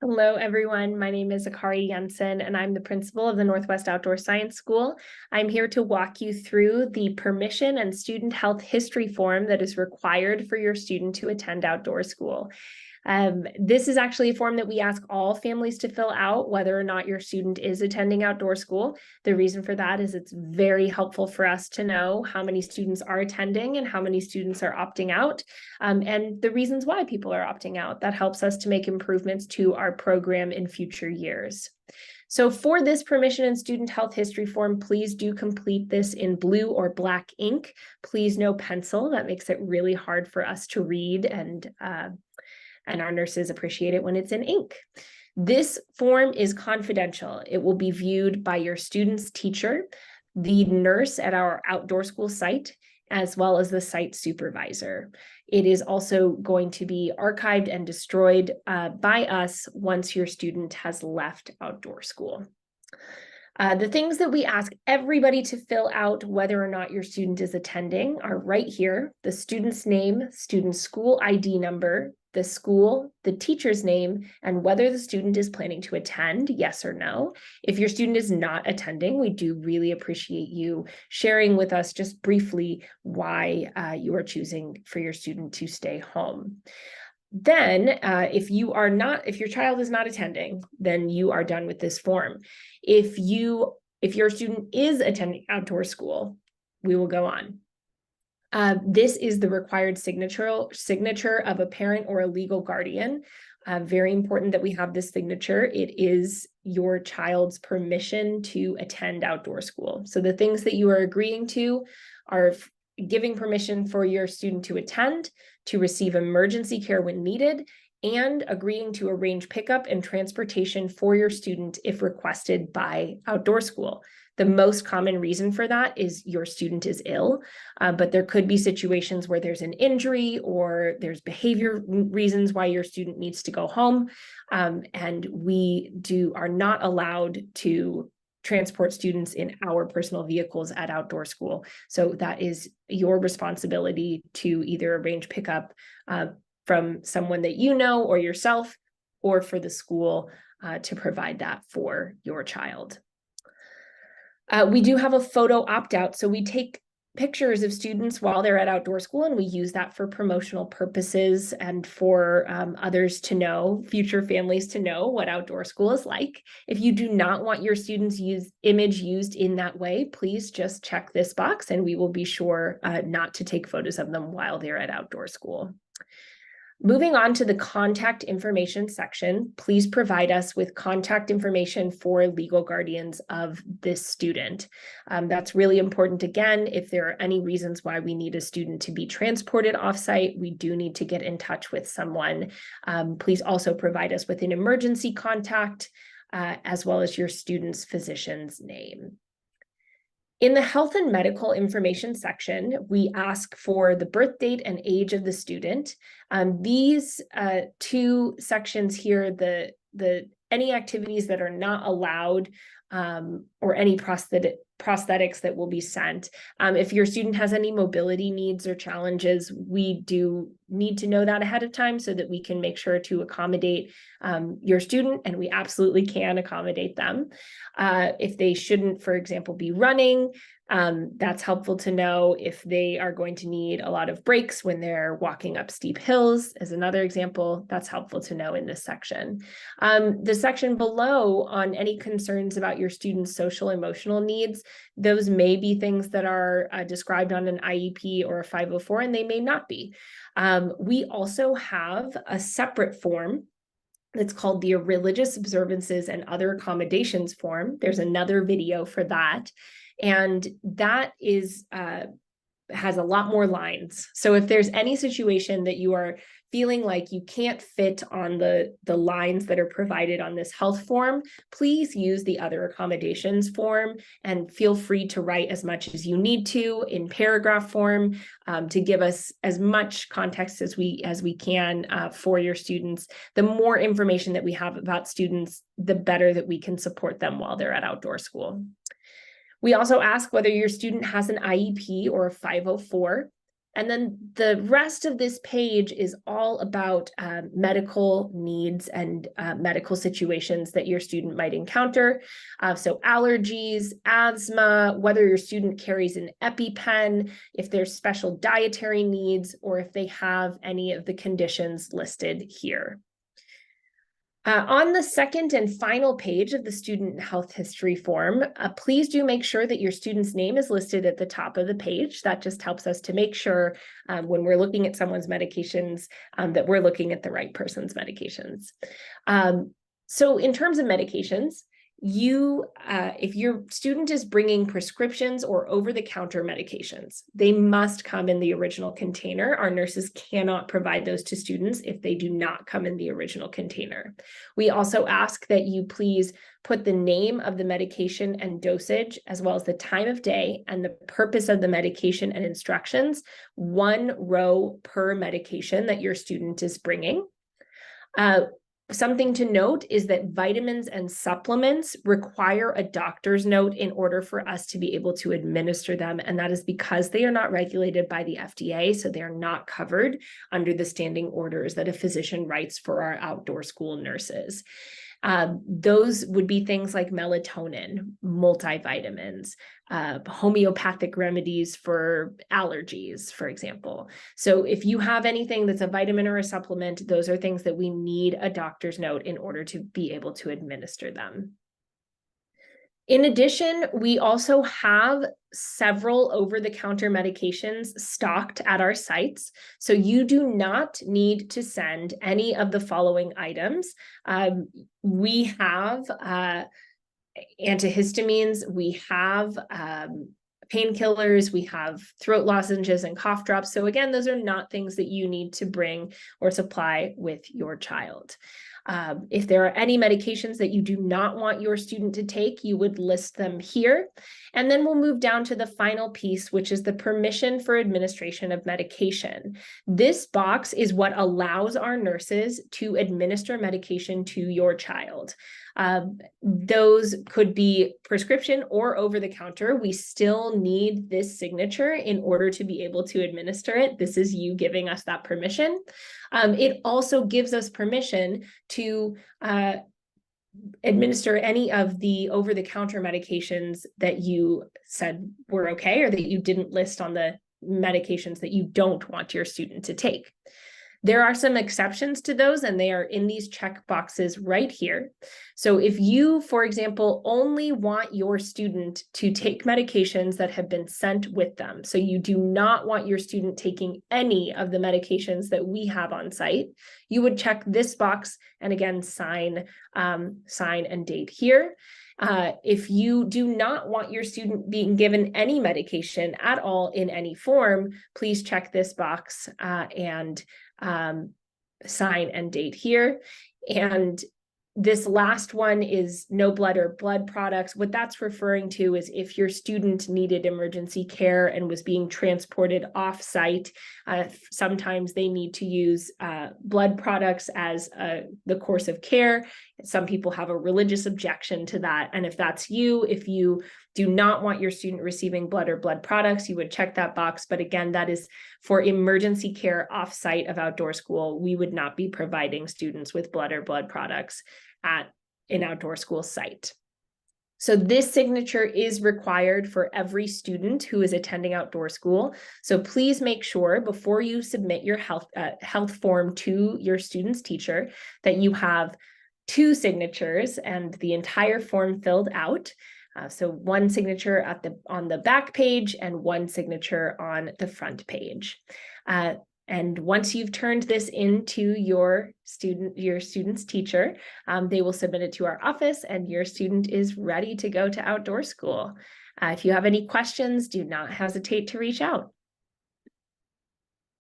Hello, everyone. My name is Akari Jensen, and I'm the principal of the Northwest Outdoor Science School. I'm here to walk you through the permission and student health history form that is required for your student to attend outdoor school. This is actually a form that we ask all families to fill out, whether or not your student is attending outdoor school. The reason for that is it's very helpful for us to know how many students are attending and how many students are opting out, and the reasons why people are opting out. That helps us to make improvements to our program in future years. So for this permission and student health history form, please do complete this in blue or black ink. Please no pencil. That makes it really hard for us to read, and our nurses appreciate it when it's in ink. This form is confidential. It will be viewed by your student's teacher, the nurse at our outdoor school site, as well as the site supervisor. It is also going to be archived and destroyed by us once your student has left outdoor school. The things that we ask everybody to fill out, whether or not your student is attending, are right here: the student's name, student school ID number, the school, the teacher's name, and whether the student is planning to attend, yes or no. If your student is not attending, we do really appreciate you sharing with us just briefly why you are choosing for your student to stay home. Then if your child is not attending, then you are done with this form. If your student is attending outdoor school, we will go on. This is the required signature of a parent or a legal guardian. Very important that we have this signature. It is your child's permission to attend outdoor school. So the things that you are agreeing to are giving permission for your student to attend, to receive emergency care when needed, and agreeing to arrange pickup and transportation for your student if requested by outdoor school. The most common reason for that is your student is ill, but there could be situations where there's an injury or there's behavior reasons why your student needs to go home, and we are not allowed to transport students in our personal vehicles at outdoor school. So that is your responsibility to either arrange pickup from someone that you know or yourself, or for the school to provide that for your child. We do have a photo opt-out, so we take pictures of students while they're at outdoor school, and we use that for promotional purposes and for others to know, future families to know what outdoor school is like. If you do not want your students' image used in that way, please just check this box and we will be sure not to take photos of them while they're at outdoor school. Moving on to the contact information section, please provide us with contact information for legal guardians of this student. That's really important. Again, if there are any reasons why we need a student to be transported offsite, we do need to get in touch with someone. Please also provide us with an emergency contact, as well as your student's physician's name. In the health and medical information section, we ask for the birth date and age of the student. These two sections here, any activities that are not allowed, or any prosthetics that will be sent. If your student has any mobility needs or challenges, we do need to know that ahead of time so that we can make sure to accommodate your student, and we absolutely can accommodate them. If they shouldn't, for example, be running, that's helpful to know. If they are going to need a lot of breaks when they're walking up steep hills, as another example, that's helpful to know in this section. The section below on any concerns about your student's social emotional needs, those may be things that are described on an IEP or a 504, and they may not be. We also have a separate form that's called the Religious Observances and Other Accommodations form. There's another video for that. And that has a lot more lines. So if there's any situation that you are feeling like you can't fit on the lines that are provided on this health form, please use the Other Accommodations form and feel free to write as much as you need to in paragraph form to give us as much context as we can for your students. The more information that we have about students, the better that we can support them while they're at outdoor school. We also ask whether your student has an IEP or a 504. And then the rest of this page is all about medical needs and medical situations that your student might encounter. So allergies, asthma, whether your student carries an EpiPen, if there's special dietary needs, or if they have any of the conditions listed here. On the second and final page of the student health history form, please do make sure that your student's name is listed at the top of the page. That just helps us to make sure when we're looking at someone's medications that we're looking at the right person's medications. So in terms of medications, if your student is bringing prescriptions or over-the-counter medications, they must come in the original container. Our nurses cannot provide those to students if they do not come in the original container. We also ask that you please put the name of the medication and dosage, as well as the time of day and the purpose of the medication and instructions, one row per medication that your student is bringing. Something to note is that vitamins and supplements require a doctor's note in order for us to be able to administer them. And that is because they are not regulated by the FDA, so they are not covered under the standing orders that a physician writes for our outdoor school nurses. Those would be things like melatonin, multivitamins, homeopathic remedies for allergies, for example. So if you have anything that's a vitamin or a supplement, those are things that we need a doctor's note in order to be able to administer them. In addition, we also have several over-the-counter medications stocked at our sites. So you do not need to send any of the following items. We have antihistamines, we have painkillers, we have throat lozenges and cough drops. So again, those are not things that you need to bring or supply with your child. If there are any medications that you do not want your student to take, you would list them here. And then we'll move down to the final piece, which is the permission for administration of medication. This box is what allows our nurses to administer medication to your child. Those could be prescription or over the counter. We still need this signature in order to be able to administer it. This is you giving us that permission. It also gives us permission to administer any of the over-the-counter medications that you said were okay, or that you didn't list on the medications that you don't want your student to take. There are some exceptions to those, and they are in these check boxes right here. So if you, for example, only want your student to take medications that have been sent with them, so you do not want your student taking any of the medications that we have on site, you would check this box and again, sign and date here. If you do not want your student being given any medication at all in any form, please check this box and sign and date here. And this last one is no blood or blood products. What that's referring to is if your student needed emergency care and was being transported off-site, sometimes they need to use blood products as the course of care. Some people have a religious objection to that. And if that's you, if you do not want your student receiving blood or blood products, you would check that box. But again, that is for emergency care off-site of outdoor school. We would not be providing students with blood or blood products at an outdoor school site. So this signature is required for every student who is attending outdoor school. So please make sure before you submit your health form to your student's teacher that you have 2 signatures and the entire form filled out. So one signature on the back page and one signature on the front page. And once you've turned this into your student's teacher, they will submit it to our office and your student is ready to go to outdoor school. If you have any questions, do not hesitate to reach out.